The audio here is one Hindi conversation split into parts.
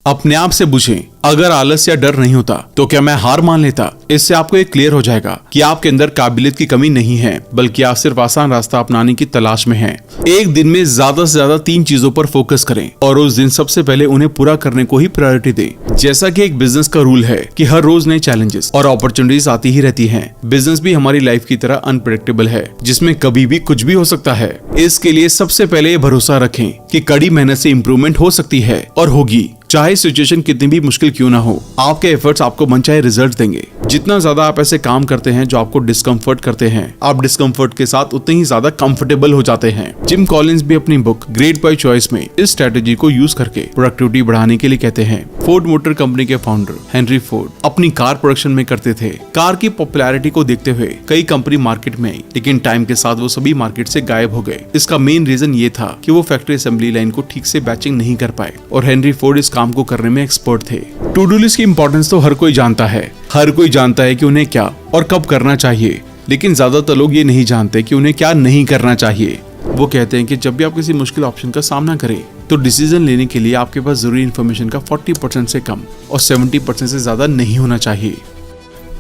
अपने आप से पूछें, अगर आलस या डर नहीं होता तो क्या मैं हार मान लेता। इससे आपको एक क्लियर हो जाएगा कि आपके अंदर काबिलियत की कमी नहीं है, बल्कि आप सिर्फ आसान रास्ता अपनाने की तलाश में हैं। एक दिन में ज्यादा से ज्यादा 3 चीजों पर फोकस करें और उस दिन सबसे पहले उन्हें पूरा करने को ही प्रायोरिटी दें। जैसा कि एक बिजनेस का रूल है कि हर रोज नए चैलेंजेस और अपॉर्चुनिटीज आती ही रहती हैं। बिजनेस भी हमारी लाइफ की तरह अनप्रेडिक्टेबल है, जिसमें कभी भी कुछ भी हो सकता है। इसके लिए सबसे पहले ये भरोसा रखें कि कड़ी मेहनत से इम्प्रूवमेंट हो सकती है और होगी, चाहे सिचुएशन कितनी भी मुश्किल क्यों ना हो। आपके एफर्ट्स आपको मनचाहे रिजल्ट देंगे। जितना ज्यादा आप ऐसे काम करते हैं जो आपको डिस्कम्फर्ट करते हैं, आप डिस्कम्फर्ट के साथ उतने ही ज्यादा कंफर्टेबल हो जाते हैं। जिम कॉलिंस भी अपनी बुक ग्रेट बाय चॉइस में इस स्ट्रेटेजी को यूज करके प्रोडक्टिविटी बढ़ाने के लिए कहते हैं। फोर्ड मोटर कंपनी के फाउंडर हेनरी फोर्ड अपनी कार प्रोडक्शन में करते थे। कार की पॉपुलैरिटी को देखते हुए कई कंपनी मार्केट में आई, लेकिन टाइम के साथ वो सभी मार्केट से गायब हो गए। इसका मेन रीजन ये था कि वो फैक्ट्री असेंबली लाइन को ठीक से बैचिंग नहीं कर पाए और हेनरी फोर्ड इस काम को करने में एक्सपर्ट थे। टू डू लिस्ट की इंपॉर्टेंस तो हर कोई जानता है। हर कोई जानता है कि उन्हें क्या और कब करना चाहिए, लेकिन ज्यादातर लोग ये नहीं जानते कि उन्हें क्या नहीं करना चाहिए। वो कहते हैं कि जब भी आप किसी मुश्किल ऑप्शन का सामना करें तो डिसीजन लेने के लिए आपके पास जरूरी इन्फॉर्मेशन का 40% से कम और 70% से ज्यादा नहीं होना चाहिए।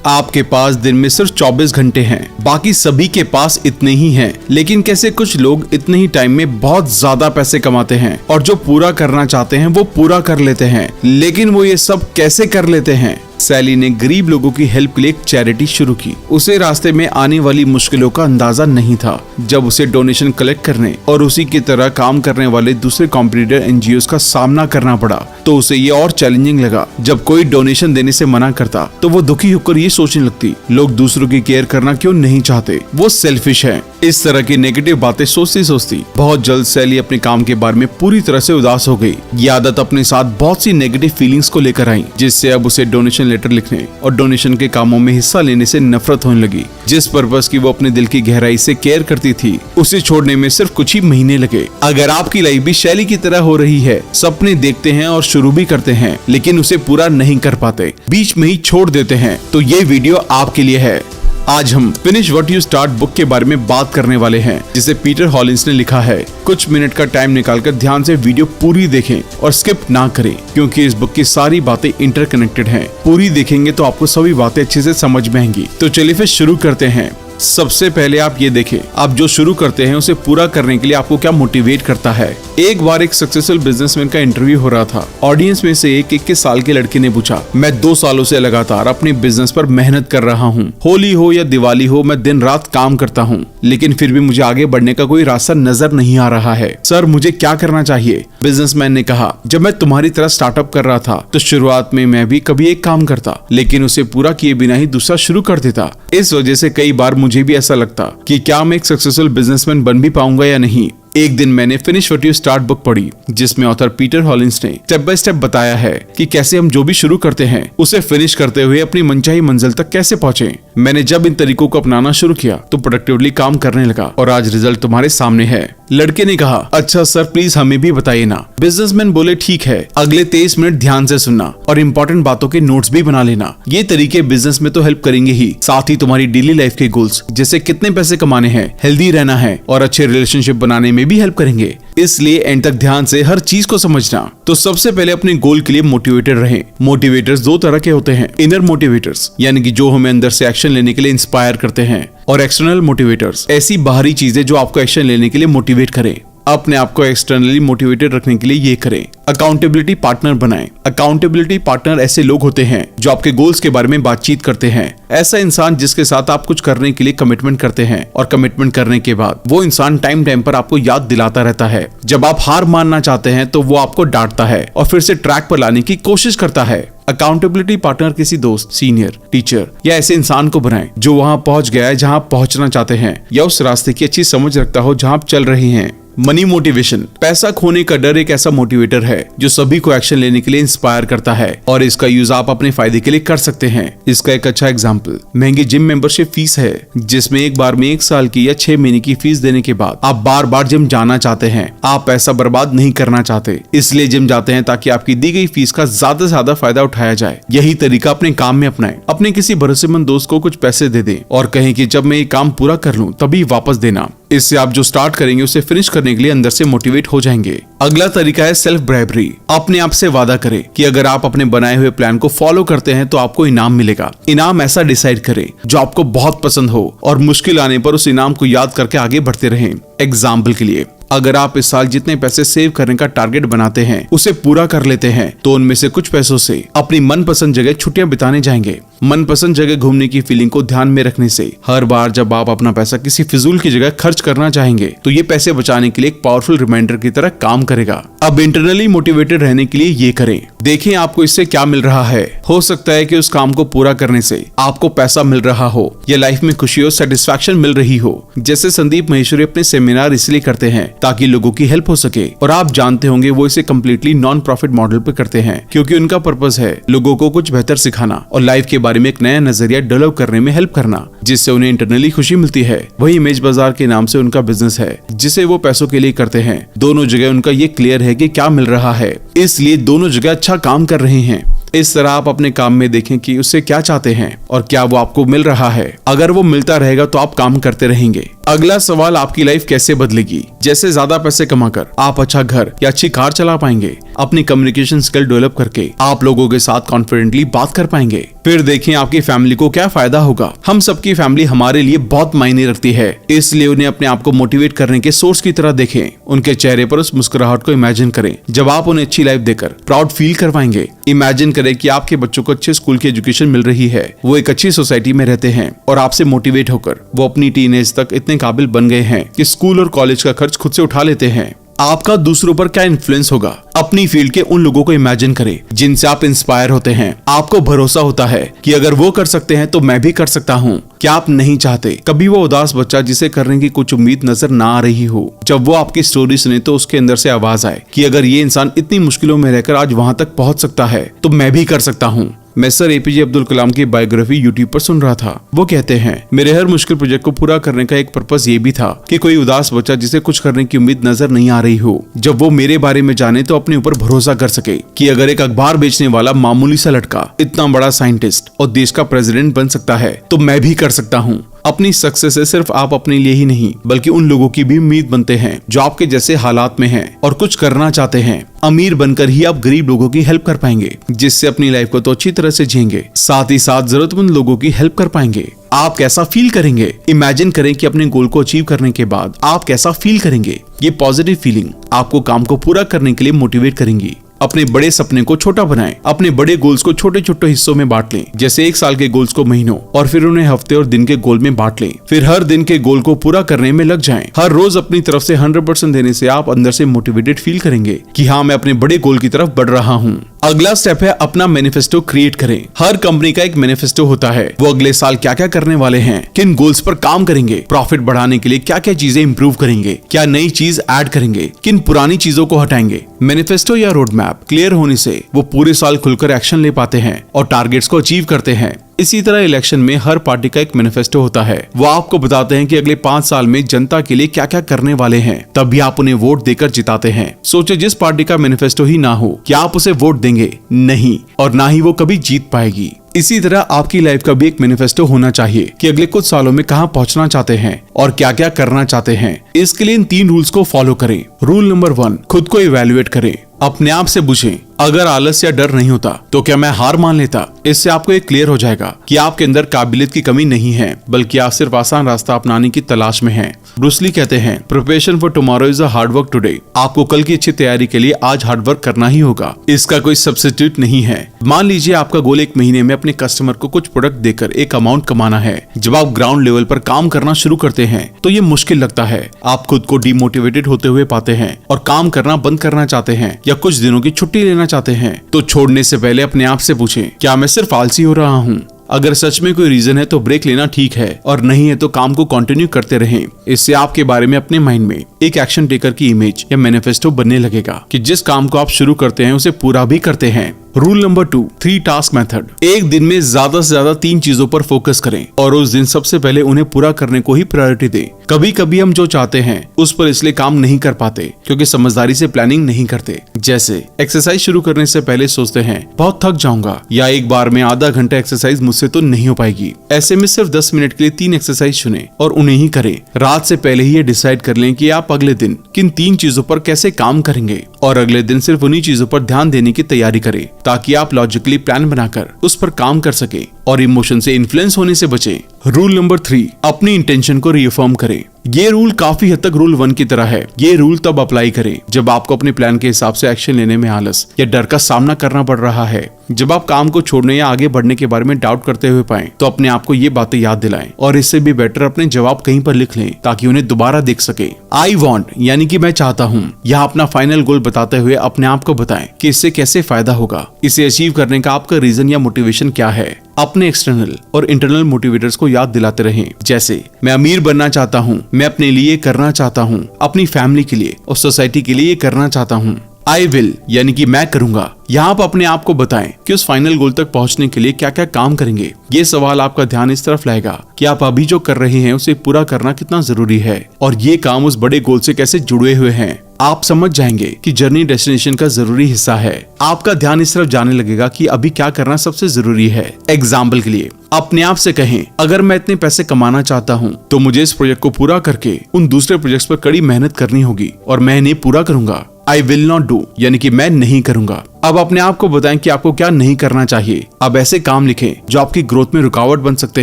आपके पास दिन में सिर्फ 24 घंटे हैं, बाकी सभी के पास इतने ही हैं। लेकिन कैसे कुछ लोग इतने ही टाइम में बहुत ज्यादा पैसे कमाते हैं और जो पूरा करना चाहते हैं वो पूरा कर लेते हैं। लेकिन वो ये सब कैसे कर लेते हैं? सैली ने गरीब लोगों की हेल्प के लिए एक चैरिटी शुरू की। उसे रास्ते में आने वाली मुश्किलों का अंदाजा नहीं था। जब उसे डोनेशन कलेक्ट करने और उसी की तरह काम करने वाले दूसरे कॉम्पिटिटर एनजीओ का सामना करना पड़ा तो उसे ये और चैलेंजिंग लगा। जब कोई डोनेशन देने से मना करता तो वो दुखी होकर ये सोचने लगती, लोग दूसरों की केयर करना क्यों नहीं चाहते, वो सेल्फिश है। इस तरह की नेगेटिव बातें सोचती सोचती बहुत जल्द सैली अपने काम के बारे में पूरी तरह से उदास हो गई। ये आदत अपने साथ बहुत सी नेगेटिव फीलिंग्स को लेकर आई, जिससे अब उसे डोनेशन लेटर लिखने और डोनेशन के कामों में हिस्सा लेने से नफरत होने लगी। जिस पर्पस की वो अपने दिल की गहराई से केयर करती थी, उसे छोड़ने में सिर्फ कुछ ही महीने लगे। अगर आपकी लाइफ भी शैली की तरह हो रही है, सपने देखते हैं और शुरू भी करते हैं, लेकिन उसे पूरा नहीं कर पाते, बीच में ही छोड़ देते हैं, तो ये वीडियो आपके लिए है। आज हम finish what you start book के बारे में बात करने वाले हैं, जिसे पीटर हॉलिंस ने लिखा है। कुछ मिनट का टाइम निकालकर ध्यान से वीडियो पूरी देखें और स्किप ना करें, क्योंकि इस बुक की सारी बातें इंटरकनेक्टेड हैं। पूरी देखेंगे तो आपको सभी बातें अच्छे से समझ में आएंगी। तो चलिए फिर शुरू करते हैं। सबसे पहले आप ये देखें, आप जो शुरू करते हैं उसे पूरा करने के लिए आपको क्या मोटिवेट करता है। एक बार एक सक्सेसफुल बिजनेसमैन का इंटरव्यू हो रहा था। ऑडियंस में से एक 21 साल के लड़के ने पूछा, मैं 2 सालों से लगातार अपने बिजनेस पर मेहनत कर रहा हूँ। होली हो या दिवाली हो, मैं दिन रात काम करता हूँ, लेकिन फिर भी मुझे आगे बढ़ने का कोई रास्ता नजर नहीं आ रहा है। सर, मुझे क्या करना चाहिए? बिजनेसमैन ने कहा, जब मैं तुम्हारी तरह स्टार्टअप कर रहा था तो शुरुआत में मैं भी कभी एक काम करता, लेकिन उसे पूरा किए बिना ही दूसरा शुरू कर देता। इस वजह से कई बार मुझे भी ऐसा लगता कि क्या मैं एक सक्सेसफुल बिजनेसमैन बन भी पाऊंगा या नहीं। एक दिन मैंने finish what you start book पढ़ी, जिसमें ऑथर पीटर हॉलिंस ने स्टेप बाय स्टेप बताया है कि कैसे हम जो भी शुरू करते हैं उसे फिनिश करते हुए अपनी मनचाही मंजिल तक कैसे पहुंचे। मैंने जब इन तरीकों को अपनाना शुरू किया तो प्रोडक्टिवली काम करने लगा और आज रिजल्ट तुम्हारे सामने है। लड़के ने कहा, अच्छा सर, प्लीज हमें भी बताइए ना। बिजनेसमैन बोले, ठीक है, अगले 23 मिनट ध्यान से सुनना और इम्पोर्टेंट बातों के नोट्स भी बना लेना। ये तरीके बिजनेस में तो हेल्प करेंगे ही, साथ ही तुम्हारी डेली लाइफ के गोल्स, जैसे कितने पैसे कमाने हैं, हेल्दी रहना है और अच्छे रिलेशनशिप बनाने में भी हेल्प करेंगे। इसलिए एंड तक ध्यान से हर चीज को समझना। तो सबसे पहले अपने गोल के लिए मोटिवेटेड रहें। मोटिवेटर्स 2 तरह के होते हैं, इनर मोटिवेटर्स यानी कि जो हमें अंदर से एक्शन लेने के लिए इंस्पायर करते हैं, और एक्सटर्नल मोटिवेटर्स ऐसी बाहरी चीजें जो आपको एक्शन लेने के लिए मोटिवेट करें। अपने आप को एक्सटर्नली मोटिवेटेड रखने के लिए ये करें, अकाउंटेबिलिटी पार्टनर बनाएं। अकाउंटेबिलिटी पार्टनर ऐसे लोग होते हैं जो आपके गोल्स के बारे में बातचीत करते हैं। ऐसा इंसान जिसके साथ आप कुछ करने के लिए कमिटमेंट करते हैं और कमिटमेंट करने के बाद वो इंसान टाइम टाइम पर आपको याद दिलाता रहता है। जब आप हार मानना चाहते हैं तो वो आपको डांटता है और फिर से ट्रैक पर लाने की कोशिश करता है। अकाउंटेबिलिटी पार्टनर किसी दोस्त, सीनियर, टीचर या ऐसे इंसान को बनाएं जो वहां पहुंच गया है जहां पहुंचना चाहते हैं, या उस रास्ते की अच्छी समझ रखता हो जहां आप चल रहे हैं। मनी मोटिवेशन, पैसा खोने का डर एक ऐसा मोटिवेटर है जो सभी को एक्शन लेने के लिए इंस्पायर करता है और इसका यूज आप अपने फायदे के लिए कर सकते हैं। इसका एक अच्छा एग्जांपल महंगी जिम मेंबरशिप फीस है, जिसमें एक बार में 1 साल की या 6 महीने की फीस देने के बाद आप बार बार जिम जाना चाहते हैं। आप पैसा बर्बाद नहीं करना चाहते, इसलिए जिम जाते हैं ताकि आपकी दी गई फीस का ज्यादा से ज्यादा फायदा उठाया जाए। यही तरीका अपने काम में अपनाएं। अपने किसी भरोसेमंद दोस्त को कुछ पैसे दे दें और कहें कि जब मैं ये काम पूरा कर लूं तभी वापस देना। इससे आप जो स्टार्ट करेंगे उसे फिनिश करने के लिए अंदर से मोटिवेट हो जाएंगे। अगला तरीका है सेल्फ ब्राइबरी। अपने आप से वादा करें कि अगर आप अपने बनाए हुए प्लान को फॉलो करते हैं तो आपको इनाम मिलेगा। इनाम ऐसा डिसाइड करें जो आपको बहुत पसंद हो और मुश्किल आने पर उस इनाम को याद करके आगे बढ़ते रहें। एग्जाम्पल के लिए, अगर आप इस साल जितने पैसे सेव करने का टारगेट बनाते हैं उसे पूरा कर लेते हैं तो उनमें से कुछ पैसों से अपनी मनपसंद जगह छुट्टियां बिताने जाएंगे। मनपसंद जगह घूमने की फीलिंग को ध्यान में रखने से हर बार जब आप अपना पैसा किसी फिजूल की जगह खर्च करना चाहेंगे तो ये पैसे बचाने के लिए एक पावरफुल रिमाइंडर की तरह काम करेगा। अब इंटरनली मोटिवेटेड रहने के लिए ये करें, देखें आपको इससे क्या मिल रहा है। हो सकता है कि उस काम को पूरा करने से आपको पैसा मिल रहा हो या लाइफ में खुशी और सेटिस्फैक्शन मिल रही हो। जैसे संदीप महेश्वरी अपने सेमिनार इसलिए करते हैं ताकि लोगों की हेल्प हो सके, और आप जानते होंगे वो इसे कम्प्लीटली नॉन प्रॉफिट मॉडल पे करते हैं क्योंकि उनका पर्पस है लोगों को कुछ बेहतर सिखाना और लाइफ के बारे में एक नया नजरिया डेवलप करने में हेल्प करना, जिससे उन्हें इंटरनली खुशी मिलती है। वही इमेज बाजार के नाम से उनका बिजनेस है जिसे वो पैसों के लिए करते हैं। दोनों जगह उनका ये क्लियर है कि क्या मिल रहा है, इसलिए दोनों जगह अच्छा काम कर रहे हैं। इस तरह आप अपने काम में देखें कि उससे क्या चाहते हैं और क्या वो आपको मिल रहा है। अगर वो मिलता रहेगा तो आप काम करते रहेंगे। अगला सवाल, आपकी लाइफ कैसे बदलेगी? जैसे ज्यादा पैसे कमाकर आप अच्छा घर या अच्छी कार चला पाएंगे। अपनी कम्युनिकेशन स्किल डेवलप करके आप लोगों के साथ कॉन्फिडेंटली बात कर पाएंगे। फिर देखें आपकी फैमिली को क्या फायदा होगा। हम सबकी फैमिली हमारे लिए बहुत मायने रखती है, इसलिए उन्हें अपने आप को मोटिवेट करने के सोर्स की तरह देखें। उनके चेहरे पर उस मुस्कुराहट को इमेजिन करें जब आप उन्हें अच्छी लाइफ देकर प्राउड फील करवाएंगे। इमेजिन करें कि आपके बच्चों को अच्छे स्कूल की एजुकेशन मिल रही है, वो एक अच्छी सोसाइटी में रहते हैं और आपसे मोटिवेट होकर वो अपनी टीनेज तक इतने काबिल बन गए हैं कि स्कूल और कॉलेज का खर्च खुद से उठा लेते हैं। आपका दूसरों पर क्या इन्फ्लुएंस होगा? अपनी फील्ड के उन लोगों को इमेजिन करें जिनसे आप इंस्पायर होते हैं। आपको भरोसा होता है कि अगर वो कर सकते हैं तो मैं भी कर सकता हूँ। क्या आप नहीं चाहते कभी वो उदास बच्चा जिसे करने की कुछ उम्मीद नजर ना आ रही हो, जब वो आपकी स्टोरी सुने तो उसके अंदर से आवाज आए कि अगर ये इंसान इतनी मुश्किलों में रहकर आज वहां तक पहुंच सकता है तो मैं भी कर सकता हूँ। मैं सर एपीजे अब्दुल कलाम की बायोग्राफी यूट्यूब पर सुन रहा था। वो कहते हैं, मेरे हर मुश्किल प्रोजेक्ट को पूरा करने का एक पर्पस ये भी था कि कोई उदास बच्चा जिसे कुछ करने की उम्मीद नजर नहीं आ रही हो, जब वो मेरे बारे में जाने तो अपने ऊपर भरोसा कर सके कि अगर एक अखबार बेचने वाला मामूली सा लड़का इतना बड़ा साइंटिस्ट और देश का प्रेसिडेंट बन सकता है तो मैं भी कर सकता हूँ। अपनी सक्सेस से सिर्फ आप अपने लिए ही नहीं बल्कि उन लोगों की भी उम्मीद बनते हैं जो आपके जैसे हालात में हैं और कुछ करना चाहते हैं। अमीर बनकर ही आप गरीब लोगों की हेल्प कर पाएंगे, जिससे अपनी लाइफ को तो अच्छी तरह से जिएंगे, साथ ही साथ जरूरतमंद लोगों की हेल्प कर पाएंगे। आप कैसा फील करेंगे? इमेजिन करें कि अपने गोल को अचीव करने के बाद आप कैसा फील करेंगे। ये पॉजिटिव फीलिंग आपको काम को पूरा करने के लिए मोटिवेट करेंगी। अपने बड़े सपने को छोटा बनाएं। अपने बड़े गोल्स को छोटे छोटे हिस्सों में बांट लें, जैसे 1 साल के गोल्स को महीनों और फिर उन्हें हफ्ते और दिन के गोल में बांट लें। फिर हर दिन के गोल को पूरा करने में लग जाएं। हर रोज अपनी तरफ से 100% देने से आप अंदर से मोटिवेटेड फील करेंगे कि हाँ, मैं अपने बड़े गोल की तरफ बढ़ रहा हूँ। अगला स्टेप है अपना मैनिफेस्टो क्रिएट करें। हर कंपनी का एक मैनिफेस्टो होता है। वो अगले साल क्या क्या करने वाले हैं, किन गोल्स पर काम करेंगे, प्रॉफिट बढ़ाने के लिए क्या क्या चीजें इंप्रूव करेंगे, क्या नई चीज ऐड करेंगे, किन पुरानी चीजों को हटाएंगे। मैनिफेस्टो या रोड मैप क्लियर होने से वो पूरे साल खुलकर एक्शन ले पाते हैं और टारगेट्स को अचीव करते हैं। इसी तरह इलेक्शन में हर पार्टी का एक मैनिफेस्टो होता है। वो आपको बताते हैं कि अगले 5 साल में जनता के लिए क्या क्या करने वाले हैं, तभी आप उन्हें वोट देकर जिताते हैं। सोचे जिस पार्टी का मैनिफेस्टो ही ना हो, क्या आप उसे वोट देंगे? नहीं, और ना ही वो कभी जीत पाएगी। इसी तरह आपकी लाइफ का भी एक मैनिफेस्टो होना चाहिए कि अगले कुछ सालों में कहां पहुंचना चाहते हैं और क्या क्या करना चाहते हैं। इसके लिए इन 3 रूल्स को फॉलो करें। रूल नंबर 1, खुद को इवैल्यूएट करें। अपने आप से पूछें, अगर आलस या डर नहीं होता तो क्या मैं हार मान लेता। इससे आपको ये क्लियर हो जाएगा कि आपके अंदर काबिलियत की कमी नहीं है, बल्कि आप सिर्फ आसान रास्ता अपनाने की तलाश में हैं। ब्रूस ली कहते हैं, preparation for tomorrow is a hard work today. आपको कल की अच्छी तैयारी के लिए आज हार्ड वर्क करना ही होगा, इसका कोई सब्स्टिट्यूट नहीं है। मान लीजिए आपका गोल 1 महीने में अपने कस्टमर को कुछ प्रोडक्ट देकर एक अमाउंट कमाना है। जब आप ग्राउंड लेवल पर काम करना शुरू करते हैं तो ये मुश्किल लगता है। आप खुद को डिमोटिवेटेड होते हुए पाते हैं और काम करना बंद करना चाहते हैं या कुछ दिनों की छुट्टी लेना चाहते हैं। तो छोड़ने से पहले अपने आप से पूछें, क्या मैं सिर्फ आलसी हो रहा हूँ? अगर सच में कोई रीजन है तो ब्रेक लेना ठीक है, और नहीं है तो काम को कंटिन्यू करते रहें। इससे आपके बारे में अपने माइंड में एक एक्शन टेकर की इमेज या मैनिफेस्टो बनने लगेगा कि जिस काम को आप शुरू करते हैं उसे पूरा भी करते हैं। Rule number 2, 3 task method. एक दिन में ज्यादा से ज्यादा 3 चीजों पर फोकस करें और उस दिन सबसे पहले उन्हें पूरा करने को ही प्रायोरिटी दें। कभी कभी हम जो चाहते हैं उस पर इसलिए काम नहीं कर पाते क्योंकि समझदारी से प्लानिंग नहीं करते। जैसे एक्सरसाइज शुरू करने से पहले सोचते हैं बहुत थक जाऊंगा, या एक बार में आधा घंटा एक्सरसाइज मुझसे तो नहीं हो पाएगी। ऐसे में सिर्फ 10 मिनट के लिए 3 एक्सरसाइज चुनें और उन्हें ही करें। रात से पहले ही ये डिसाइड कर लें कि आप अगले दिन किन 3 चीजों पर कैसे काम करेंगे और अगले दिन सिर्फ उन्हीं चीजों पर ध्यान देने की तैयारी करें, ताकि आप लॉजिकली प्लान बनाकर उस पर काम कर सके और इमोशन से इन्फ्लुएंस होने से बचें। रूल नंबर 3, अपनी इंटेंशन को रीअफर्म करें। ये रूल काफी हद तक रूल 1 की तरह है। ये रूल तब अप्लाई करें जब आपको अपने प्लान के हिसाब से एक्शन लेने में आलस या डर का सामना करना पड़ रहा है। जब आप काम को छोड़ने या आगे बढ़ने के बारे में डाउट करते हुए पाएं, तो अपने आप को ये बातें याद दिलाएं और इससे भी बेटर अपने जवाब कहीं पर लिख लें ताकि उन्हें दोबारा देख सके। आई वॉन्ट यानी कि मैं चाहता हूँ, यहाँ अपना फाइनल गोल बताते हुए अपने आप को बताएं कि इससे कैसे फायदा होगा। इसे अचीव करने का आपका रीजन या मोटिवेशन क्या है। अपने एक्सटर्नल और इंटरनल मोटिवेटर्स को याद दिलाते रहें, जैसे मैं अमीर बनना चाहता हूँ, मैं अपने लिए करना चाहता हूँ, अपनी फैमिली के लिए और सोसाइटी के लिए करना चाहता हूँ। आई विल यानी कि मैं करूंगा। यहाँ आप अपने आप को बताएं कि उस फाइनल गोल तक पहुँचने के लिए क्या क्या काम करेंगे। ये सवाल आपका ध्यान इस तरफ लाएगा कि आप अभी जो कर रहे हैं उसे पूरा करना कितना जरूरी है और ये काम उस बड़े गोल से कैसे जुड़े हुए हैं। आप समझ जाएंगे कि जर्नी डेस्टिनेशन का जरूरी हिस्सा है। आपका ध्यान इस तरफ जाने लगेगा कि अभी क्या करना सबसे जरूरी है। एग्जाम्पल के लिए अपने आप से कहें, अगर मैं इतने पैसे कमाना चाहता हूँ तो मुझे इस प्रोजेक्ट को पूरा करके उन दूसरे प्रोजेक्ट्स पर कड़ी मेहनत करनी होगी और मैं इन्हें पूरा करूंगा। आई विल नॉट डू यानी कि मैं नहीं करूंगा। अब अपने आप को बताएं कि आपको क्या नहीं करना चाहिए। अब ऐसे काम लिखें जो आपकी ग्रोथ में रुकावट बन सकते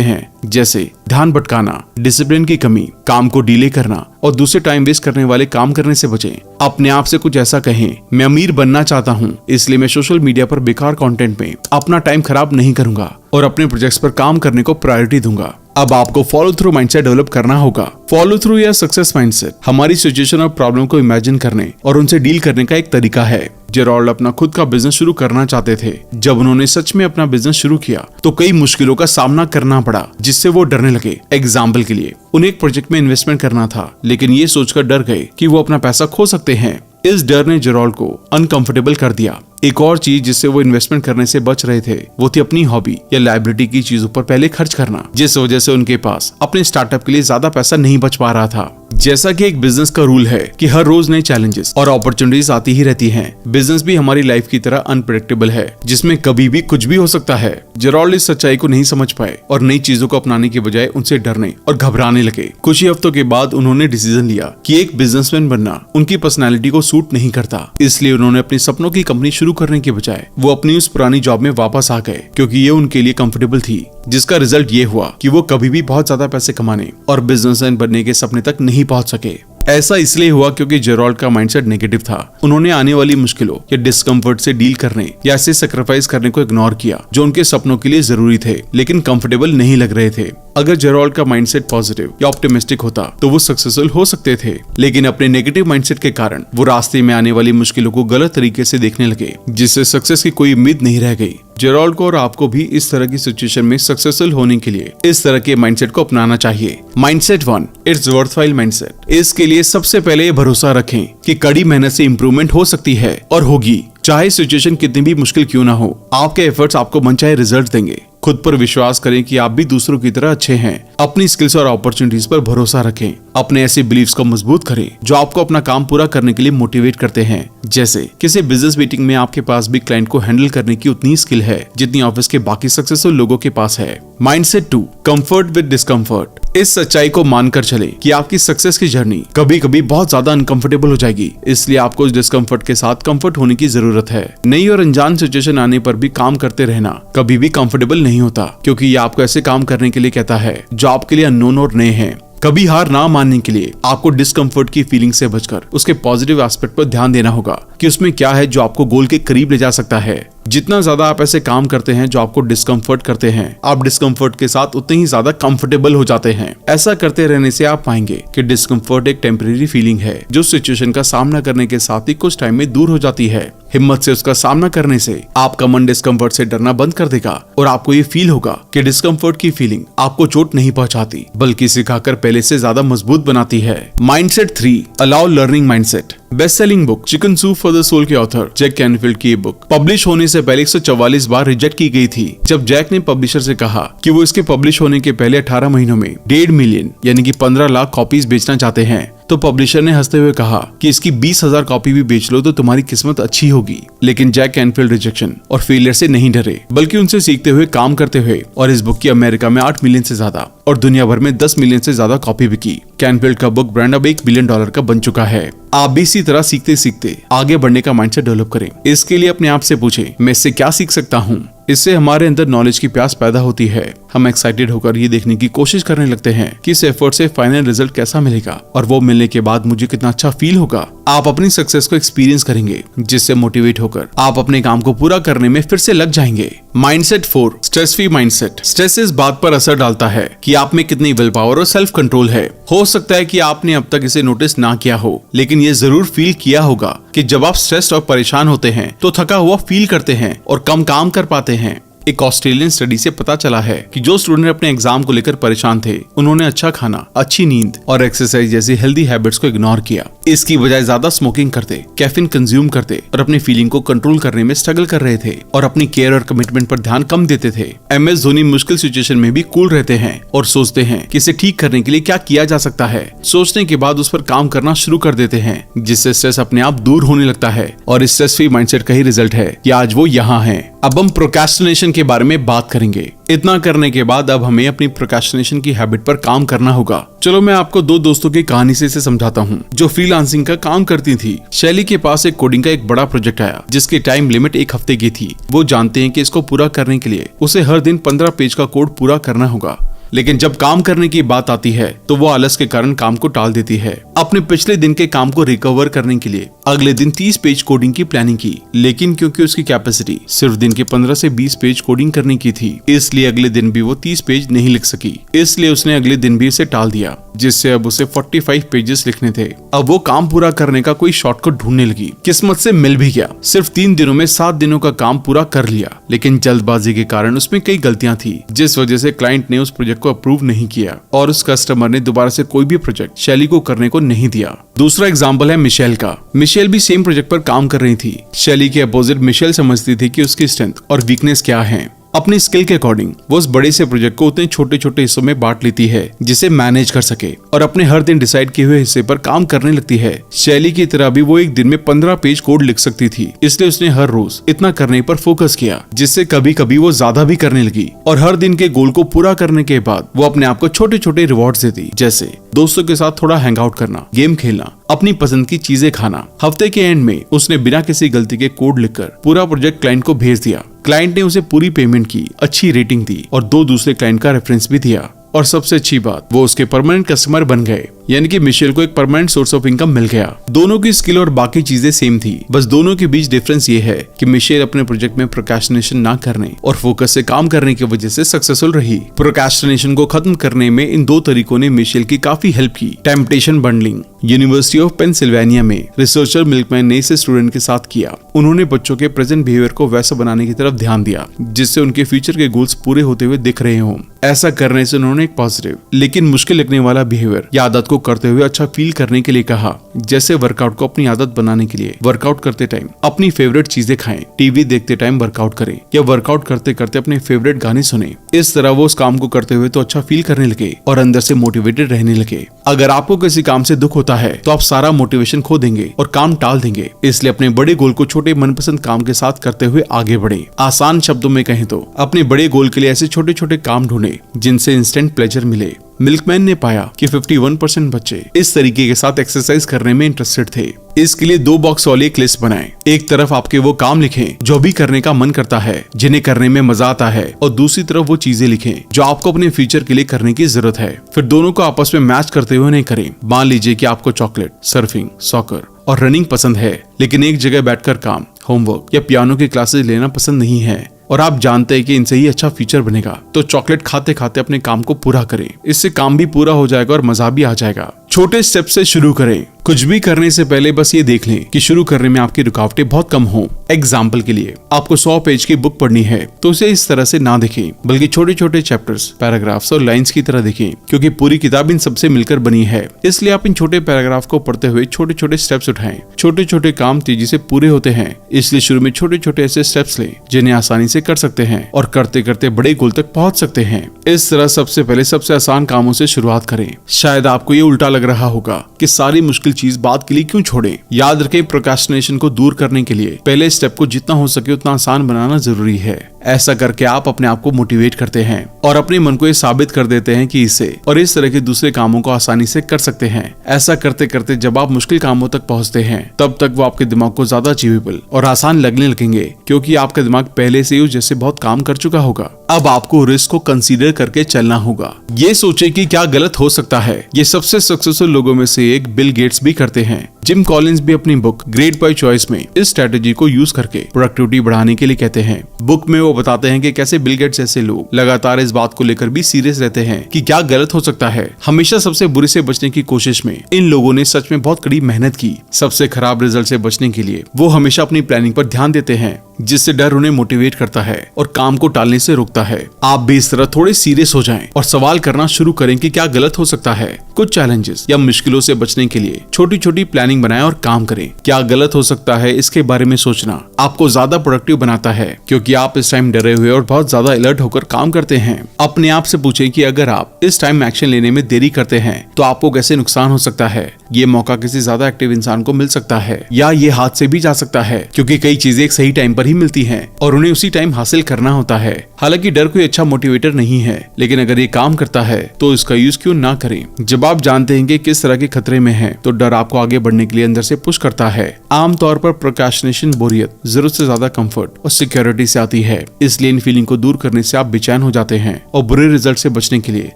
हैं, जैसे ध्यान भटकाना, डिसिप्लिन की कमी, काम को डिले करना और दूसरे टाइम वेस्ट करने वाले काम करने से बचें। अपने आप से कुछ ऐसा कहें, मैं अमीर बनना चाहता हूँ, इसलिए मैं सोशल मीडिया पर बेकार कंटेंट में अपना टाइम खराब नहीं करूंगा और अपने प्रोजेक्ट्स पर काम करने को प्रायोरिटी दूंगा। अब आपको फॉलो थ्रू माइंडसेट डेवलप करना होगा। फॉलो थ्रू या सक्सेस माइंडसेट हमारी सिचुएशन और प्रॉब्लम को इमेजिन करने और उनसे डील करने का एक तरीका है। जेराल्ड अपना खुद का बिजनेस शुरू करना चाहते थे। जब उन्होंने सच में अपना बिजनेस शुरू किया तो कई मुश्किलों का सामना करना पड़ा, जिससे वो डरने लगे। एग्जाम्पल के लिए उन्हें एक प्रोजेक्ट में इन्वेस्टमेंट करना था, लेकिन ये सोचकर डर गए कि वो अपना पैसा खो सकते हैं। इस डर ने जेराल्ड को अनकंफर्टेबल कर दिया। एक और चीज जिससे वो इन्वेस्टमेंट करने से बच रहे थे वो थी अपनी हॉबी या लाइबिलिटी की चीजों पर पहले खर्च करना, जिस वजह से उनके पास अपने स्टार्टअप के लिए ज्यादा पैसा नहीं बच पा रहा था। जैसा कि एक बिजनेस का रूल है कि हर रोज नए चैलेंजेस और अपॉर्चुनिटीज आती ही रहती हैं, बिजनेस भी हमारी लाइफ की तरह अनप्रेडिक्टेबल है, जिसमें कभी भी कुछ भी हो सकता है। जेराल्ड इस सच्चाई को नहीं समझ पाए और नई चीजों को अपनाने के बजाय उनसे डरने और घबराने लगे। कुछ ही हफ्तों के बाद उन्होंने डिसीजन लिया कि एक बिजनेसमैन बनना उनकी पर्सनैलिटी को सूट नहीं करता। इसलिए उन्होंने अपनी सपनों की कंपनी शुरू करने के बजाय वो अपनी उस पुरानी जॉब में वापस आ गए, क्योंकि ये उनके लिए कंफर्टेबल थी। जिसका रिजल्ट ये हुआ कि वो कभी भी बहुत ज्यादा पैसे कमाने और बिजनेसमैन बनने के सपने तक नहीं पहुंच सके। ऐसा इसलिए हुआ क्योंकि जेराल्ड का माइंडसेट नेगेटिव था। उन्होंने आने वाली मुश्किलों या डिस्कम्फर्ट से डील करने या ऐसे सैक्रिफाइस करने को इग्नोर किया जो उनके सपनों के लिए जरूरी थे लेकिन कंफर्टेबल नहीं लग रहे थे। अगर जेराल्ड का माइंडसेट पॉजिटिव या ऑप्टिमिस्टिक होता तो वो सक्सेसफुल हो सकते थे, लेकिन अपने नेगेटिव माइंडसेट के कारण वो रास्ते में आने वाली मुश्किलों को गलत तरीके से देखने लगे, जिससे सक्सेस की कोई उम्मीद नहीं रह गई। जेराल्ड को और आपको भी इस तरह की सिचुएशन में सक्सेसफुल होने के लिए इस तरह के माइंडसेट को अपनाना चाहिए। Mindset 1, it's worthwhile mindset. इसके लिए सबसे पहले भरोसा रखें कि कड़ी मेहनत से इंप्रूवमेंट हो सकती है और होगी, चाहे सिचुएशन कितनी भी मुश्किल क्यों ना हो। आपके एफर्ट्स आपको मनचाहे रिजल्ट देंगे। खुद पर विश्वास करें कि आप भी दूसरों की तरह अच्छे हैं। अपनी स्किल्स और अपॉर्चुनिटीज पर भरोसा रखें। अपने ऐसे बिलीव्स को मजबूत करें जो आपको अपना काम पूरा करने के लिए मोटिवेट करते हैं। जैसे किसी बिजनेस मीटिंग में आपके पास भी क्लाइंट को हैंडल करने की उतनी स्किल है जितनी ऑफिस के बाकी सक्सेसफुल लोगों के पास है। Mindset 2, comfort with discomfort. इस सच्चाई को मानकर चले कि आपकी सक्सेस की जर्नी कभी कभी बहुत ज्यादा अनकंफर्टेबल हो जाएगी, इसलिए आपको इस डिस्कम्फर्ट के साथ कंफर्ट होने की जरूरत है। नई और अनजान सिचुएशन आने पर भी काम करते रहना कभी भी कंफर्टेबल नहीं होता, क्योंकि ये आपको ऐसे काम करने के लिए कहता है जो आपके लिए अननोन और नए हैं। कभी हार ना मानने के लिए आपको डिस्कम्फर्ट की फीलिंग से बचकर उसके पॉजिटिव एस्पेक्ट पर ध्यान देना होगा कि उसमें क्या है जो आपको गोल के करीब ले जा सकता है। जितना ज्यादा आप ऐसे काम करते हैं जो आपको डिस्कम्फर्ट करते हैं, आप डिस्कम्फर्ट के साथ उतने ही ज्यादा कंफर्टेबल हो जाते हैं। ऐसा करते रहने से आप पाएंगे कि डिस्कम्फर्ट एक टेम्परेरी फीलिंग है जो सिचुएशन का सामना करने के साथ ही कुछ टाइम में दूर हो जाती है। हिम्मत से उसका सामना करने से आपका मन डिस्कम्फर्ट से डरना बंद कर देगा और आपको ये फील होगा कि डिस्कम्फर्ट की फीलिंग आपको चोट नहीं पहुंचाती बल्कि सिखाकर पहले से ज्यादा मजबूत बनाती है। Mindset 3, allow learning mindset. Best selling book chicken soup for the soul के ऑथर जैक कैनफील्ड की बुक पब्लिश होने से पहले 144 बार रिजेक्ट की गई थी। जब जैक ने पब्लिशर से कहा कि वो इसके पब्लिश होने के पहले 18 महीनों में 1.5 मिलियन यानी कि 15 लाख कॉपीज बेचना चाहते हैं, तो पब्लिशर ने हंसते हुए कहा कि इसकी 20,000 कॉपी भी बेच लो तो तुम्हारी किस्मत अच्छी होगी। लेकिन जैक कैनफील्ड रिजेक्शन और फेलियर से नहीं डरे, बल्कि उनसे सीखते हुए काम करते हुए, और इस बुक की अमेरिका में 8 मिलियन से ज्यादा और दुनिया भर में 10 मिलियन से ज्यादा कॉपी बिकी। कैनफील्ड का बुक ब्रांड अब $1 बिलियन का बन चुका है। आप भी इसी तरह सीखते सीखते आगे बढ़ने का माइंडसेट डेवलप करें। इसके लिए अपने आप से पूछें, मैं इससे क्या सीख सकता हूँ। इससे हमारे अंदर नॉलेज की प्यास पैदा होती है। हम एक्साइटेड होकर ये देखने की कोशिश करने लगते हैं कि इस एफर्ट से फाइनल रिजल्ट कैसा मिलेगा और वो मिलने के बाद मुझे कितना अच्छा फील होगा। आप अपनी सक्सेस को एक्सपीरियंस करेंगे, जिससे मोटिवेट होकर आप अपने काम को पूरा करने में फिर से लग जाएंगे। Mindset 4, stress free mindset. Stress इस बात पर असर डालता है कि आप में कितनी विल पावर और सेल्फ कंट्रोल है। हो सकता है कि आपने अब तक इसे नोटिस ना किया हो, लेकिन ये जरूर फील किया होगा कि जब आप स्ट्रेस और परेशान होते हैं तो थका हुआ फील करते हैं और कम काम कर पाते हैं। एक ऑस्ट्रेलियन स्टडी से पता चला है कि जो स्टूडेंट अपने एग्जाम को लेकर परेशान थे, उन्होंने अच्छा खाना, अच्छी नींद और एक्सरसाइज जैसी हेल्दी हैबिट्स को इग्नोर किया। इसकी बजाय ज्यादा स्मोकिंग करते, कैफीन कंज्यूम करते और अपनी फीलिंग को कंट्रोल करने में स्ट्रगल कर रहे थे और अपनी केयर और कमिटमेंट पर ध्यान कम देते थे। MS धोनी मुश्किल सिचुएशन में भी कूल रहते हैं और सोचते हैं कि इसे ठीक करने के लिए क्या किया जा सकता है। सोचने के बाद उस पर काम करना शुरू कर देते हैं, जिससे स्ट्रेस अपने आप दूर होने लगता है। और इस स्ट्रेस फ्री माइंडसेट का ही रिजल्ट है कि आज वो यहाँ हैं। अब हम प्रोक्रेस्टिनेशन के बारे में बात करेंगे। इतना करने के बाद अब हमें अपनी प्रोक्रेस्टिनेशन की हैबिट पर काम करना होगा। चलो मैं आपको 2 दोस्तों की कहानी से इसे समझाता हूँ, जो फ्रीलांसिंग का काम करती थी। शैली के पास एक कोडिंग का एक बड़ा प्रोजेक्ट आया, जिसकी टाइम लिमिट 1 हफ्ते की थी। वो जानते हैं कि इसको पूरा करने के लिए उसे हर दिन 15 पेज का कोड पूरा करना होगा। लेकिन जब काम करने की बात आती है तो वो आलस के कारण काम को टाल देती है। अपने पिछले दिन के काम को रिकवर करने के लिए अगले दिन 30 पेज कोडिंग की प्लानिंग की, लेकिन क्योंकि उसकी कैपेसिटी सिर्फ दिन के 15 से 20 पेज कोडिंग करने की थी, इसलिए अगले दिन भी वो 30 पेज नहीं लिख सकी। इसलिए उसने अगले दिन भी इसे टाल दिया, जिससे अब उसे 45 पेजेस लिखने थे। अब वो काम पूरा करने का कोई शॉर्टकट ढूंढने लगी। किस्मत से मिल भी गया। सिर्फ 3 दिनों में 7 दिनों का काम पूरा कर लिया, लेकिन जल्दबाजी के कारण उसमें कई गलतियां थी, जिस वजह से क्लाइंट ने उस प्रोजेक्ट को अप्रूव नहीं किया और उस कस्टमर ने दोबारा से कोई भी प्रोजेक्ट शैली को करने को नहीं दिया। दूसरा एग्जांपल है मिशेल का। मिशेल भी सेम प्रोजेक्ट पर काम कर रही थी। शैली के अपोजिट मिशेल समझती थी कि उसकी स्ट्रेंथ और वीकनेस क्या है। अपनी स्किल के अकॉर्डिंग वो उस बड़े से प्रोजेक्ट को उतने छोटे छोटे हिस्सों में बांट लेती है जिसे मैनेज कर सके और अपने हर दिन डिसाइड किए हुए हिस्से पर काम करने लगती है। शैली की तरह भी वो एक दिन में 15 पेज कोड लिख सकती थी, इसलिए उसने हर रोज इतना करने पर फोकस किया, जिससे कभी कभी वो ज्यादा भी करने लगी। और हर दिन के गोल को पूरा करने के बाद वो अपने आप को छोटे छोटे रिवॉर्ड्स देती, जैसे दोस्तों के साथ थोड़ा हैंग आउट करना, गेम खेलना, अपनी पसंद की चीजें खाना। हफ्ते के एंड में उसने बिना किसी गलती के कोड लिखकर पूरा प्रोजेक्ट क्लाइंट को भेज दिया। क्लाइंट ने उसे पूरी पेमेंट की, अच्छी रेटिंग दी और 2 दूसरे क्लाइंट का रेफरेंस भी दिया। और सबसे अच्छी बात, वो उसके परमानेंट कस्टमर बन गए, यानी कि मिशेल को एक परमानेंट सोर्स ऑफ इनकम मिल गया। दोनों की स्किल और बाकी चीजें सेम थी, बस दोनों के बीच डिफरेंस ये है कि मिशेल अपने प्रोजेक्ट में प्रोक्रेस्टिनेशन ना करने और फोकस से काम करने की वजह से सक्सेसफुल रही। प्रोक्रेस्टिनेशन को खत्म करने में इन 2 तरीकों ने मिशेल की काफी हेल्प की। Temptation bundling. University of Pennsylvania में रिसर्चर मिल्कमैन ने इसे स्टूडेंट के साथ किया। उन्होंने बच्चों के प्रेजेंट बिहेवियर को वैसा बनाने की तरफ ध्यान दिया जिससे उनके फ्यूचर के गोल्स पूरे होते हुए दिख रहे हों। ऐसा करने से उन्होंने एक पॉजिटिव लेकिन मुश्किल लगने वाला बिहेवियर या आदत को करते हुए अच्छा फील करने के लिए कहा, जैसे वर्कआउट को अपनी आदत बनाने के लिए वर्कआउट करते टाइम अपनी फेवरेट चीजें खाएं, टीवी देखते टाइम वर्कआउट करें या वर्कआउट करते करते अपने फेवरेट गाने सुने। इस तरह वो उस काम को करते हुए तो अच्छा फील करने लगे और अंदर से मोटिवेटेड रहने लगे। अगर आपको किसी काम से दुख होता है तो आप सारा मोटिवेशन खो देंगे और काम टाल देंगे। इसलिए अपने बड़े गोल को छोटे मनपसंद काम के साथ करते हुए आगे बढ़े। आसान शब्दों में कहें तो अपने बड़े गोल के लिए ऐसे छोटे छोटे काम ढूंढे जिनसे इंस्टेंट प्लेजर मिले। मिल्कमैन ने पाया कि 51% बच्चे इस तरीके के साथ एक्सरसाइज करने में इंटरेस्टेड थे। इसके लिए 2 बॉक्स वाली एक लिस्ट बनाएं। एक तरफ आपके वो काम लिखें जो भी करने का मन करता है, जिन्हें करने में मजा आता है, और दूसरी तरफ वो चीजें लिखें जो आपको अपने फ्यूचर के लिए करने की जरूरत है। फिर दोनों को आपस में मैच करते हुए नहीं करें। मान लीजिए कि आपको चॉकलेट, सर्फिंग, सॉकर और रनिंग पसंद है, लेकिन एक जगह बैठकर काम, होमवर्क या पियानो की क्लासेस लेना पसंद नहीं है और आप जानते हैं कि इनसे ही अच्छा फ्यूचर बनेगा, तो चॉकलेट खाते खाते अपने काम को पूरा करें। इससे काम भी पूरा हो जाएगा और मजा भी आ जाएगा। छोटे स्टेप से शुरू करें। कुछ भी करने से पहले बस ये देख लें कि शुरू करने में आपकी रुकावटें बहुत कम हो। एग्जाम्पल के लिए आपको 100 पेज की बुक पढ़नी है तो उसे इस तरह से ना देखें, बल्कि छोटे छोटे चैप्टर्स, पैराग्राफ्स और लाइंस की तरह देखें, क्योंकि पूरी किताब इन सबसे मिलकर बनी है। इसलिए आप इन छोटे पैराग्राफ को पढ़ते हुए छोटे छोटे स्टेप्स उठाएं। छोटे छोटे काम तेजी से पूरे होते हैं, इसलिए शुरू में छोटे छोटे ऐसे स्टेप्स लें जिन्हें आसानी से कर सकते हैं और करते करते बड़े गोल तक पहुंच सकते हैं। इस तरह सबसे पहले सबसे आसान कामों से शुरुआत करें। शायद आपको ये उल्टा लग रहा होगा कि सारी मुश्किल चीज बाद के लिए क्यों छोड़ें। याद रखें, प्रोक्रेस्टिनेशन को दूर करने के लिए पहले स्टेप को जितना हो सके उतना आसान बनाना जरूरी है। ऐसा करके आप अपने आप को मोटिवेट करते हैं और अपने मन को ये साबित कर देते हैं कि इसे और इस तरह के दूसरे कामों को आसानी से कर सकते हैं। ऐसा करते करते जब आप मुश्किल कामों तक पहुंचते हैं तब तक वो आपके दिमाग को ज्यादा अचीवेबल और आसान लगने लगेंगे, क्योंकि आपका दिमाग पहले से ही जैसे बहुत काम कर चुका होगा। अब आपको रिस्क को कंसीडर करके चलना होगा। ये सोचे कि क्या गलत हो सकता है। ये सबसे सक्सेसफुल लोगों में से एक बिल गेट्स भी करते हैं। जिम कॉलिंस भी अपनी बुक ग्रेट बाय चॉइस में इस स्ट्रेटेजी को यूज करके प्रोडक्टिविटी बढ़ाने के लिए कहते हैं। बुक में वो बताते हैं कि कैसे बिल गेट्स जैसे लोग लगातार इस बात को लेकर भी सीरियस रहते हैं कि क्या गलत हो सकता है। हमेशा सबसे बुरे से बचने की कोशिश में इन लोगों ने सच में बहुत कड़ी मेहनत की। सबसे खराब रिजल्ट से बचने के लिए वो हमेशा अपनी प्लानिंग पर ध्यान देते हैं, जिससे डर उन्हें मोटिवेट करता है और काम को टालने से रोकता है। आप भी इस तरह थोड़े सीरियस हो जाएं और सवाल करना शुरू करें कि क्या गलत हो सकता है। कुछ चैलेंजेस या मुश्किलों से बचने के लिए छोटी छोटी प्लानिंग बनाएं और काम करें। क्या गलत हो सकता है, इसके बारे में सोचना आपको ज्यादा प्रोडक्टिव बनाता है, क्योंकि आप इस टाइम डरे हुए और बहुत ज्यादा अलर्ट होकर काम करते हैं। अपने आप से पूछें कि अगर आप इस टाइम एक्शन लेने में देरी करते हैं तो आपको कैसे नुकसान हो सकता है। ये मौका किसी ज्यादा एक्टिव इंसान को मिल सकता है या ये हाथ से भी जा सकता है, क्योंकि कई चीजें एक सही टाइम पर ही मिलती हैं और उन्हें उसी टाइम हासिल करना होता है। हालांकि डर कोई अच्छा मोटिवेटर नहीं है, लेकिन अगर ये काम करता है तो इसका यूज क्यों ना करें। जब आप जानते हैं कि किस तरह के खतरे में हैं, तो डर आपको आगे बढ़ने के लिए अंदर से पुश करता है। आमतौर पर प्रोक्रेस्टिनेशन बोरियत, जरूरत से ज्यादा कंफर्ट और सिक्योरिटी से आती है, इसलिए इन फीलिंग को दूर करने से आप बेचैन हो जाते हैं और बुरे रिजल्ट से बचने के लिए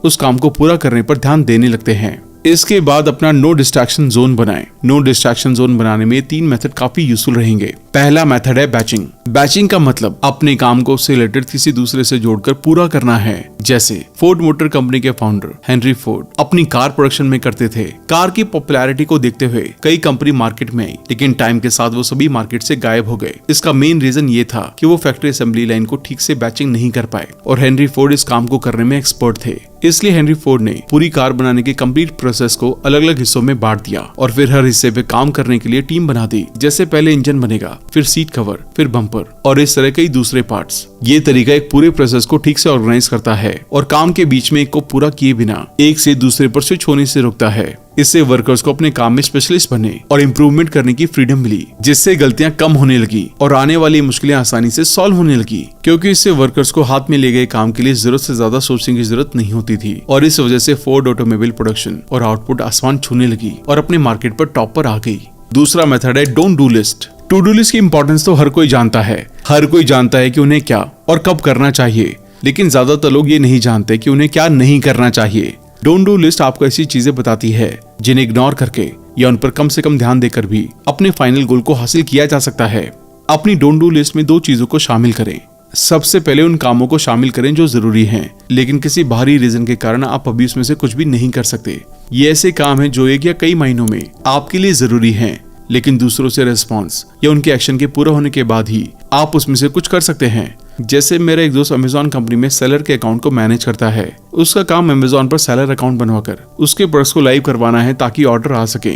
उस काम को पूरा करने पर ध्यान देने लगते हैं। इसके बाद अपना नो डिस्ट्रैक्शन जोन बनाएं। नो डिस्ट्रैक्शन जोन बनाने में 3 मेथड काफी यूजफुल रहेंगे। पहला मेथड है बैचिंग। बैचिंग का मतलब अपने काम को उससे रिलेटेड किसी दूसरे से जोड़कर पूरा करना है। जैसे फोर्ड मोटर कंपनी के फाउंडर हेनरी फोर्ड अपनी कार प्रोडक्शन में करते थे। कार की पॉपुलैरिटी को देखते हुए कई कंपनी मार्केट में आई, लेकिन टाइम के साथ वो सभी मार्केट से गायब हो गए। इसका मेन रीजन ये था कि वो फैक्ट्री असेंबली लाइन को ठीक से बैचिंग नहीं कर पाए और हेनरी फोर्ड इस काम को करने में एक्सपर्ट थे। इसलिए हेनरी फोर्ड ने पूरी कार बनाने के कंप्लीट प्रोसेस को अलग अलग हिस्सों में बांट दिया और फिर हर हिस्से पे काम करने के लिए टीम बना दी। जैसे पहले इंजन बनेगा, फिर सीट कवर, फिर बम्पर और इस तरह कई दूसरे पार्ट्स। ये तरीका एक पूरे प्रोसेस को ठीक से ऑर्गेनाइज करता है और काम के बीच में एक को पूरा किए बिना एक से दूसरे पर स्विच होने से रोकता है। इससे वर्कर्स को अपने काम में स्पेशलिस्ट बने और इम्प्रूवमेंट करने की फ्रीडम मिली, जिससे गलतियां कम होने लगी और आने वाली मुश्किलें आसानी से सॉल्व होने लगी, क्योंकि इससे वर्कर्स को हाथ में ले गए काम के लिए जरूरत से ज्यादा सोचने की जरूरत नहीं होती थी। और इस वजह से फोर्ड ऑटोमोबाइल प्रोडक्शन और आउटपुट आसमान छूने लगी और अपने मार्केट पर टॉप पर आ गई। दूसरा मेथड है don't do list. To do list की इंपॉर्टेंस तो हर कोई जानता है। हर कोई जानता है कि उन्हें क्या और कब करना चाहिए, लेकिन ज्यादातर लोग ये नहीं जानते कि उन्हें क्या नहीं करना चाहिए। डोंट डू लिस्ट आपको ऐसी चीजें बताती है जिन्हें इग्नोर करके या उन पर कम से कम ध्यान देकर भी अपने फाइनल गोल को हासिल किया जा सकता है। अपनी डोंट डू लिस्ट में 2 चीजों को शामिल करें। सबसे पहले उन कामों को शामिल करें जो जरूरी हैं, लेकिन किसी बाहरी रीजन के कारण आप अभी उसमें से कुछ भी नहीं कर सकते। ये ऐसे काम हैं जो 1 या कई महीनों में आपके लिए जरूरी हैं, लेकिन दूसरों से रेस्पॉन्स या उनके एक्शन के पूरा होने के बाद ही आप उसमें से कुछ कर सकते हैं। जैसे मेरा एक दोस्त अमेज़न कंपनी में सेलर के अकाउंट को मैनेज करता है। उसका काम अमेज़न पर सेलर अकाउंट बनवाकर उसके प्रोडक्ट्स को लाइव करवाना है ताकि ऑर्डर आ सके।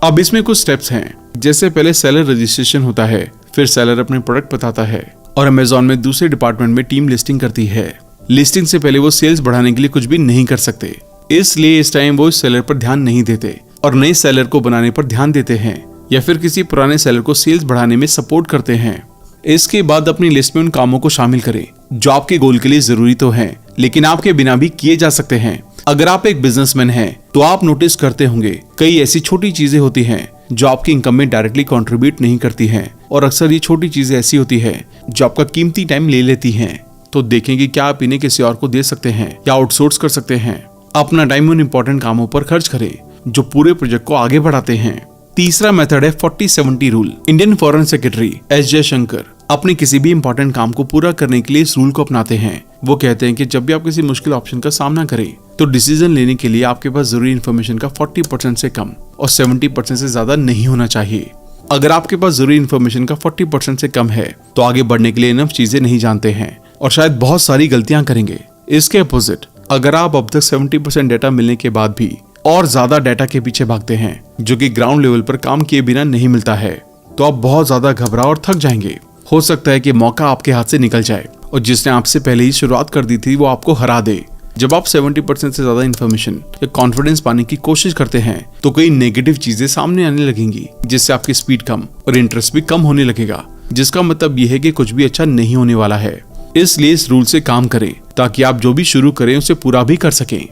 अब इसमें कुछ स्टेप्स हैं। जैसे पहले सेलर रजिस्ट्रेशन होता है, फिर सेलर अपने प्रोडक्ट बताता है और अमेज़न में दूसरे डिपार्टमेंट में टीम लिस्टिंग करती है। लिस्टिंग से पहले वो सेल्स बढ़ाने के लिए कुछ भी नहीं कर सकते, इसलिए इस टाइम वो सेलर पर ध्यान नहीं देते और नए सेलर को बनाने पर ध्यान देते हैं या फिर किसी पुराने सेलर को सेल्स बढ़ाने में सपोर्ट करते हैं। इसके बाद अपनी लिस्ट में उन कामों को शामिल करें जो आपके गोल के लिए जरूरी तो हैं, लेकिन आपके बिना भी किए जा सकते हैं। अगर आप एक बिजनेसमैन हैं, तो आप नोटिस करते होंगे कई ऐसी छोटी चीजें होती हैं जो आपकी इनकम में डायरेक्टली कंट्रीब्यूट नहीं करती हैं, और अक्सर ये छोटी चीजें ऐसी होती है जो आपका कीमती टाइम ले लेती हैं। तो देखें कि क्या आप इन्हें किसी और को दे सकते हैं या आउटसोर्स कर सकते हैं। अपना टाइम उन इंपॉर्टेंट कामों पर खर्च करें जो पूरे प्रोजेक्ट को आगे बढ़ाते हैं। तीसरा मेथड है 40-70 rule. Indian foreign secretary S Jaishankar अपने किसी भी इंपॉर्टेंट काम को पूरा करने के लिए इस रूल को अपनाते हैं। वो कहते हैं कि जब भी आप किसी मुश्किल ऑप्शन का सामना करें तो डिसीजन लेने के लिए आपके पास जरूरी इन्फॉर्मेशन का 40% से कम और 70% से ज्यादा नहीं होना चाहिए। अगर आपके पास जरूरी इन्फॉर्मेशन का 40% से कम है तो आगे बढ़ने के लिए इनफ चीजें नहीं जानते हैं और शायद बहुत सारी गलतियां करेंगे। इसके अपोजिट, अगर आप अब तक 70% डेटा मिलने के बाद भी और ज्यादा डेटा के पीछे भागते हैं जो कि ग्राउंड लेवल पर काम किए बिना नहीं मिलता है, तो आप बहुत ज्यादा घबराओ और थक जाएंगे। हो सकता है कि मौका आपके हाथ से निकल जाए और जिसने आपसे पहले ही शुरुआत कर दी थी वो आपको हरा दे। जब आप 70% से ज्यादा इन्फॉर्मेशन या कॉन्फिडेंस पाने की कोशिश करते हैं तो कई नेगेटिव चीजें सामने आने लगेंगी, जिससे आपकी स्पीड कम और इंटरेस्ट भी कम होने लगेगा, जिसका मतलब यह है कि कुछ भी अच्छा नहीं होने वाला है। इसलिए इस रूल से काम करें ताकि आप जो भी शुरू करें उसे पूरा भी कर सकें।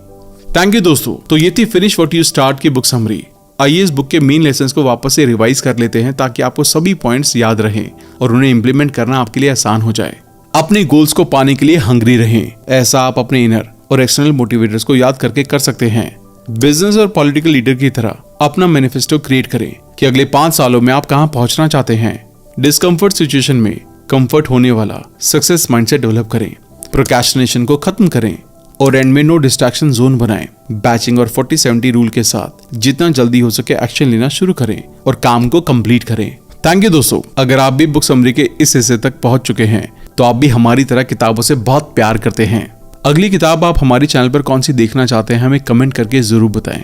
थैंक यू दोस्तों। तो ये थी फिनिश व्हाट यू स्टार्ट की बुक समरी। आइए इस बुक के मेन लेसन्स को वापस से रिवाइज कर लेते हैं ताकि आपको सभी पॉइंट्स याद रहें और उन्हें इम्प्लीमेंट करना आपके लिए आसान हो जाए। अपने गोल्स को पाने के लिए हंग्री रहें। ऐसा आप अपने इनर और एक्सटर्नल मोटिवेटर्स को याद करके कर सकते हैं। बिजनेस और पॉलिटिकल लीडर की तरह अपना मैनिफेस्टो क्रिएट करें कि अगले 5 सालों में आप कहां पहुंचना चाहते हैं। डिस्कम्फर्ट सिचुएशन में कंफर्ट होने वाला सक्सेस माइंडसेट डेवलप करें। प्रोक्रेस्टिनेशन को खत्म करें और एंड में नो डिस्ट्रैक्शन जोन बनाएं। बैचिंग और 40-70 रूल के साथ जितना जल्दी हो सके एक्शन लेना शुरू करें और काम को कंप्लीट करें। थैंक यू दोस्तों। अगर आप भी बुक समरी के इस हिस्से तक पहुंच चुके हैं तो आप भी हमारी तरह किताबों से बहुत प्यार करते हैं। अगली किताब आप हमारे चैनल पर कौन सी देखना चाहते हैं हमें कमेंट करके जरूर बताएं।